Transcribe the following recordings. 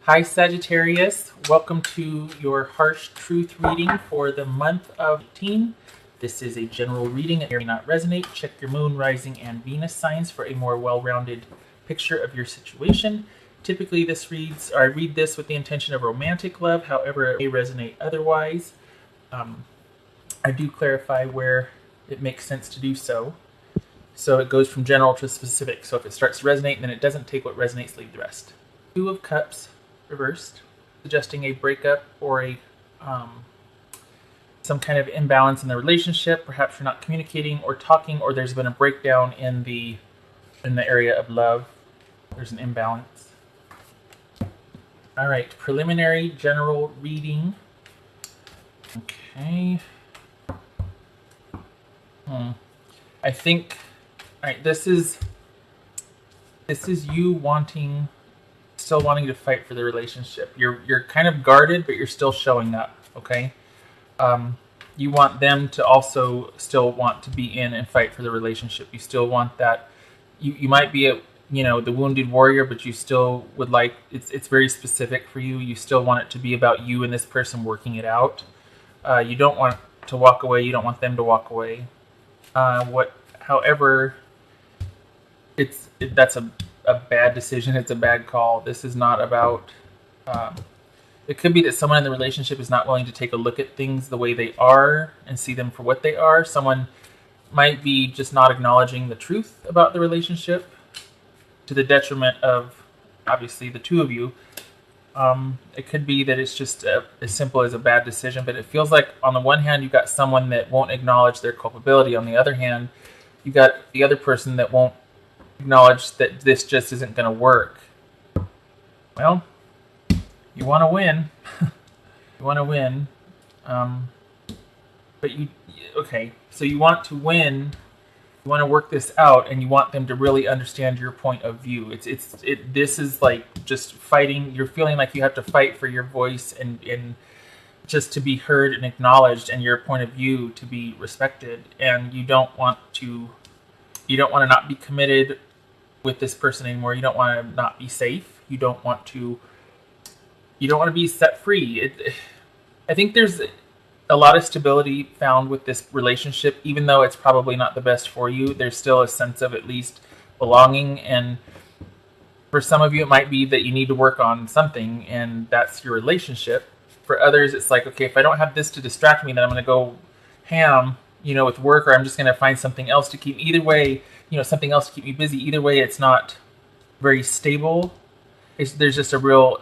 Hi Sagittarius, welcome to your harsh truth reading for the month of teen. This is a general reading. It may not resonate. Check your moon, rising, and Venus signs for a more well-rounded picture of your situation. Typically I read this with the intention of romantic love, however it may resonate otherwise. I do clarify where it makes sense to do so. So it goes from general to specific. So if it starts to resonate and then it doesn't, take what resonates, leave the rest. Two of Cups reversed, suggesting a breakup or a some kind of imbalance in the relationship. Perhaps you're not communicating or talking, or there's been a breakdown in the area of love. There's an imbalance. All right, preliminary general reading. Okay. I think. All right. This is you still wanting to fight for the relationship. You're kind of guarded, but you're still showing up. Okay. You want them to also still want to be in and fight for the relationship. You still want that. You might be the wounded warrior, but you still would like. It's very specific for you. You still want it to be about you and this person working it out. You don't want to walk away. You don't want them to walk away. However, that's a bad decision. It's a bad call. This is not about. It could be that someone in the relationship is not willing to take a look at things the way they are and see them for what they are. Someone might be just not acknowledging the truth about the relationship, to the detriment of obviously the two of you. It could be that it's just as simple as a bad decision, but it feels like on the one hand, you've got someone that won't acknowledge their culpability. On the other hand, you got the other person that won't acknowledge that this just isn't going to work. Well, you want to win. You want to win. Okay, so you want to win. You want to work this out, and you want them to really understand your point of view. This is like just fighting. You're feeling like you have to fight for your voice and just to be heard and acknowledged, and your point of view to be respected. And you don't want to not be committed with this person anymore. You don't want to not be safe. You don't want to be set free. I think there's a lot of stability found with this relationship, even though it's probably not the best for you. There's still a sense of at least belonging, and for some of you it might be that you need to work on something, and that's your relationship. For others, it's like, okay, if I don't have this to distract me, then I'm going to go ham, with work, or I'm just going to find something else to keep. Either way, something else to keep me busy. Either way, it's not very stable. There's just a real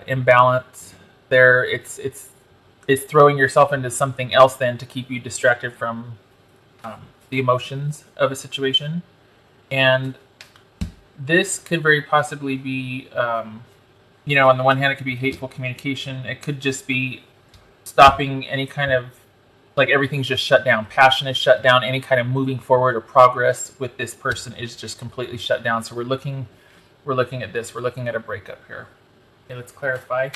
imbalance there. It's throwing yourself into something else then to keep you distracted from the emotions of a situation. And this could very possibly be, on the one hand, it could be hateful communication. It could just be stopping any kind of, like, everything's just shut down. Passion is shut down. Any kind of moving forward or progress with this person is just completely shut down. So we're looking at this. We're looking at a breakup here. Okay, let's clarify.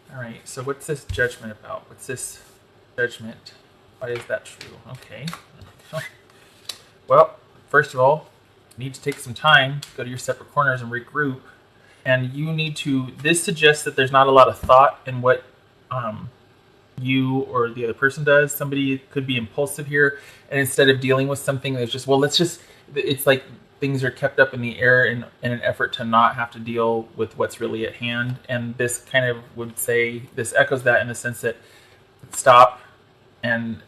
All right, so what's this judgment about? What's this judgment? Why is that true? Okay. Well, first of all, you need to take some time, go to your separate corners and regroup. And this suggests that there's not a lot of thought in what you or the other person does. Somebody could be impulsive here, and instead of dealing with something, there's just, it's like things are kept up in the air in an effort to not have to deal with what's really at hand. And this kind of this echoes that in the sense that stop and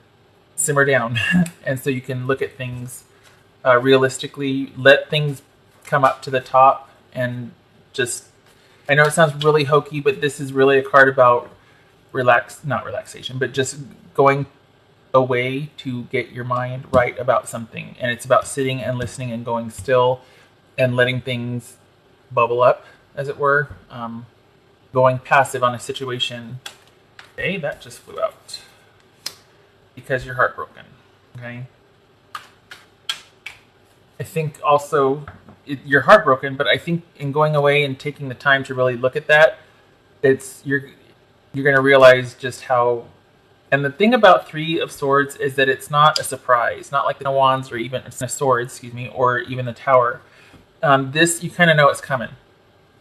simmer down. And so you can look at things realistically, let things come up to the top, and just, I know it sounds really hokey, but this is really a card about not relaxation, but just going away to get your mind right about something. And it's about sitting and listening and going still and letting things bubble up, as it were. Going passive on a situation. Okay, that just flew out because you're heartbroken. Okay, I think also you're heartbroken, but I think in going away and taking the time to really look at that, you're going to realize just how. And the thing about Three of Swords is that it's not a surprise, not like the Wands or even a Sword, or even the Tower. This, you kind of know it's coming.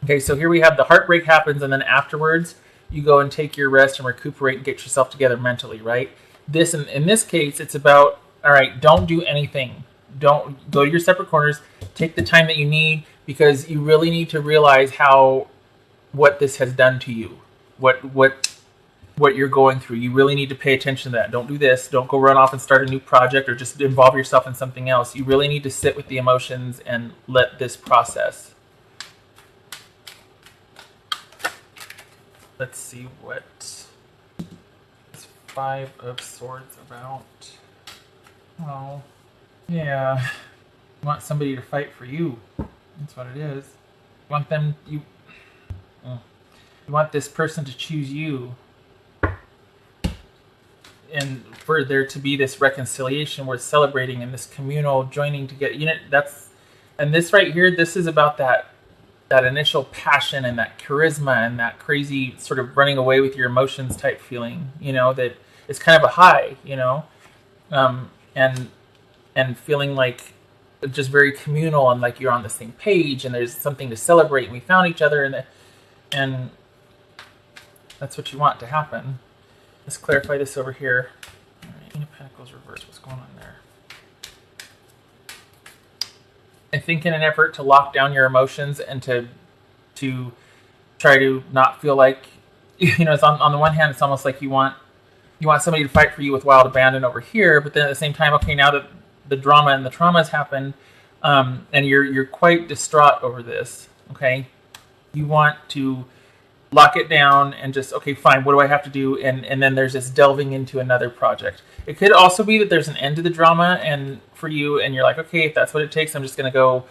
Okay, so here we have the heartbreak happens, and then afterwards you go and take your rest and recuperate and get yourself together mentally, right? This in this case, it's about, all right, don't do anything. Don't go to your separate corners. Take the time that you need, because you really need to realize what this has done to you. What you're going through. You really need to pay attention to that. Don't do this. Don't go run off and start a new project or just involve yourself in something else. You really need to sit with the emotions and let this process. Let's see what this Five of Swords about. Oh, yeah. You want somebody to fight for you. That's what it is. You want this person to choose you. And for there to be this reconciliation worth celebrating and this communal joining together. And this right here, this is about that initial passion and that charisma and that crazy sort of running away with your emotions type feeling, that it's kind of a high, and feeling like just very communal and like you're on the same page and there's something to celebrate and we found each other and that's what you want to happen. Let's clarify this over here. All right, Queen of Pentacles reversed. What's going on there? I think in an effort to lock down your emotions and to try to not feel like, it's on the one hand, it's almost like you want somebody to fight for you with wild abandon over here, but then at the same time, okay, now that the drama and the trauma has happened, and you're quite distraught over this, okay, you want to lock it down and just, okay, fine, what do I have to do? And then there's this delving into another project. It could also be that there's an end to the drama and for you, and you're like, okay, if that's what it takes, I'm going to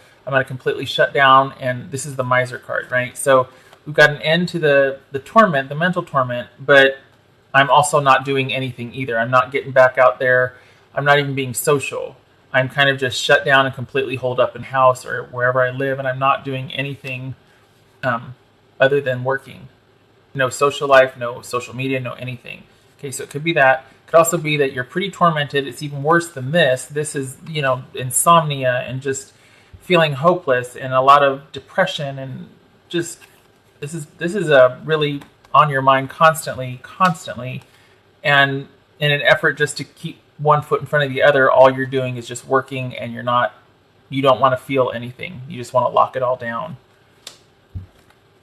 completely shut down, and this is the Miser card, right? So we've got an end to the torment, the mental torment, but I'm also not doing anything either. I'm not getting back out there. I'm not even being social. I'm kind of just shut down and completely holed up in house or wherever I live, and I'm not doing anything other than working. No social life, no social media, no anything. Okay, so it could be that. It could also be that you're pretty tormented. It's even worse than this. This is, insomnia and just feeling hopeless and a lot of depression and just this is a really on your mind constantly. And in an effort just to keep one foot in front of the other, all you're doing is just working, and you don't want to feel anything. You just want to lock it all down.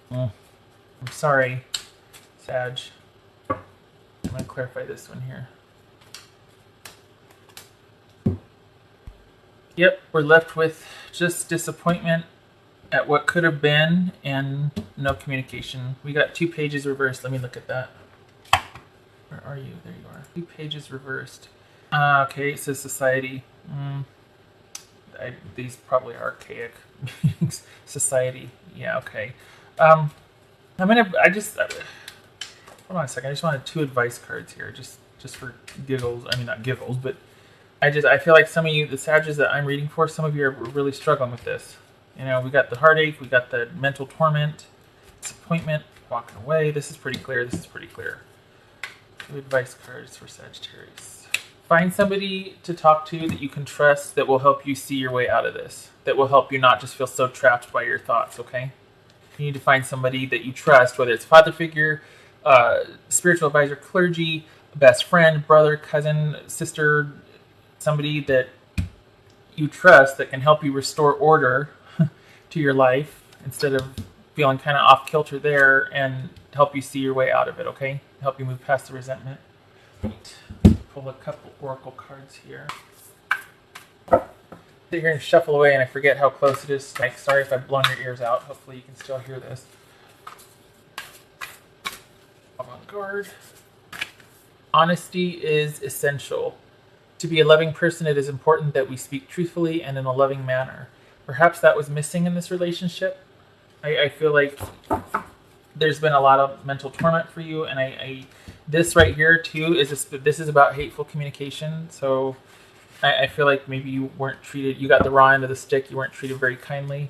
I'm sorry, Sag. I'm going to clarify this one here. Yep, we're left with just disappointment at what could have been and no communication. We got 2 pages reversed. Let me look at that. Where are you? There you are. 2 pages reversed. Okay, it says society. These probably are archaic. Society. Yeah, okay. Hold on a second. I just wanted 2 advice cards here, just for giggles. I mean, not giggles, but I feel like some of you, the Sages that I'm reading for, some of you are really struggling with this. We got the heartache, we got the mental torment, disappointment, walking away. This is pretty clear. 2 advice cards for Sagittarius. Find somebody to talk to that you can trust that will help you see your way out of this. That will help you not just feel so trapped by your thoughts, okay? You need to find somebody that you trust, whether it's a father figure, spiritual advisor, clergy, best friend, brother, cousin, sister, somebody that you trust that can help you restore order to your life instead of feeling kind of off kilter there, and help you see your way out of it, okay? Help you move past the resentment. Pull a couple oracle cards here. Sit here and shuffle away, and I forget how close it is. Like, sorry if I've blown your ears out. Hopefully you can still hear this. Avant-garde. Honesty is essential. To be a loving person, it is important that we speak truthfully and in a loving manner. Perhaps that was missing in this relationship. I feel like there's been a lot of mental torment for you, and this right here too this is about hateful communication. So I feel like maybe you weren't treated. You got the raw end of the stick. You weren't treated very kindly.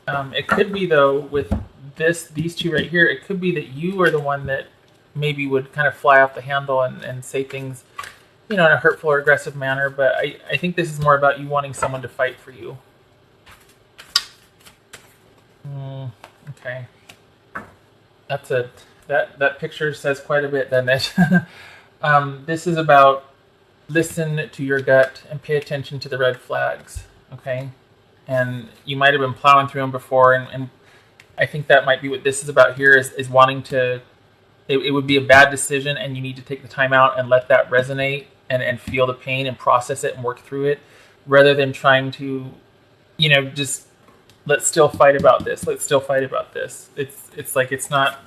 It could be though with these 2 right here. It could be that you are the one that maybe would kind of fly off the handle and say things, in a hurtful or aggressive manner. But I think this is more about you wanting someone to fight for you. Okay. That picture says quite a bit, doesn't it? This is about listen to your gut and pay attention to the red flags. Okay. And you might have been plowing through them before, and I think that might be what this is about here is wanting to. It would be a bad decision, and you need to take the time out and let that resonate and feel the pain and process it and work through it, rather than trying to, just let's still fight about this. Let's still fight about this. It's like it's not.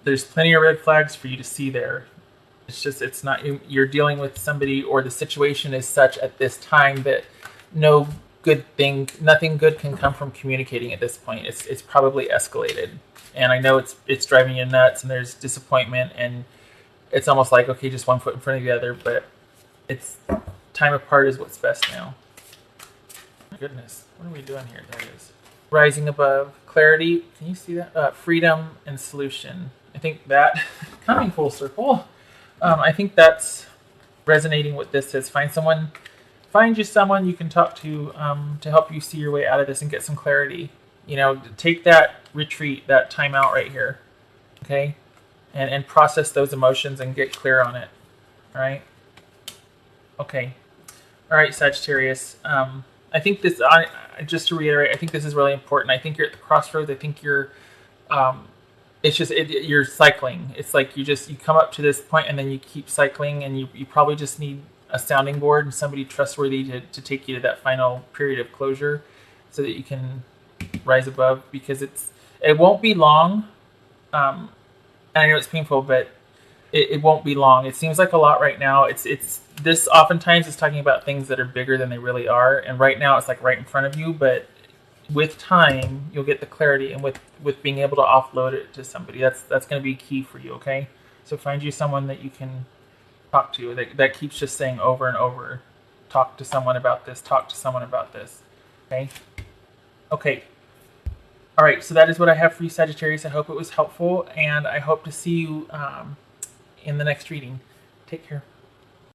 There's plenty of red flags for you to see there. It's just it's not. You're dealing with somebody, or the situation is such at this time that nothing good can come from communicating at this point. It's probably escalated. And I know it's driving you nuts, and there's disappointment, and it's almost like, okay, just one foot in front of the other, but it's time apart is what's best now. My goodness, what are we doing here? There it is. Rising above, clarity, can you see that? Freedom and solution. I think that, coming full circle, I think that's resonating with this is find you someone you can talk to help you see your way out of this and get some clarity. Take that retreat, that time out right here, okay? And process those emotions and get clear on it, all right? Okay. All right, Sagittarius. I think this, just to reiterate, I think this is really important. I think you're at the crossroads. I think you're, you're cycling. It's like you come up to this point and then you keep cycling, and you probably just need a sounding board and somebody trustworthy to take you to that final period of closure so that you can rise above, because it won't be long. And I know it's painful, but it won't be long. It seems like a lot right now. It's this oftentimes is talking about things that are bigger than they really are, and right now it's like right in front of you, but with time you'll get the clarity, and with being able to offload it to somebody, that's going to be key for you. Okay, so find you someone that you can talk to that keeps just saying over and over, talk to someone about this, talk to someone about this. Okay. All right, so that is what I have for you, Sagittarius. I hope it was helpful, and I hope to see you in the next reading. Take care.